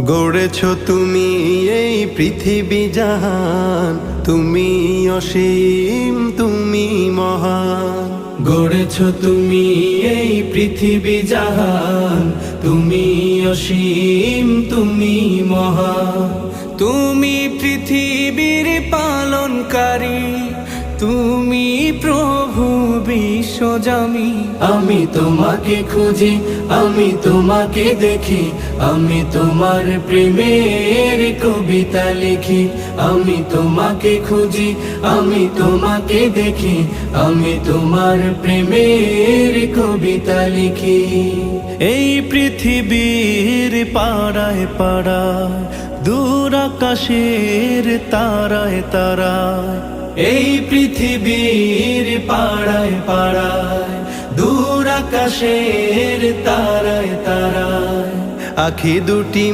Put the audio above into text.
গড়েছ তুমি এই পৃথিবী জাহান, তুমি অসীম তুমি মহান। গড়েছ তুমি এই পৃথিবী জাহান, তুমি অসীম তুমি মহান। তুমি পৃথিবীর পালনকারী, তুমি প্রভু বিশ্বজামি। আমি তোমাকে খুঁজি, আমি তোমাকে দেখি, আমি তোমার প্রেমের কবিতা লিখি। আমি তোমাকে খুঁজি, আমি তোমাকে দেখি, আমি তোমার প্রেমের কবিতা লিখি। এই পৃথিবীর পাড়ায় পাড়ায়, দূর আকাশের তারায় তারায়, এই পৃথিবীর পাড়ায় পাড়ায়, দূর আকাশের তারায় তারায়, আখি দুটি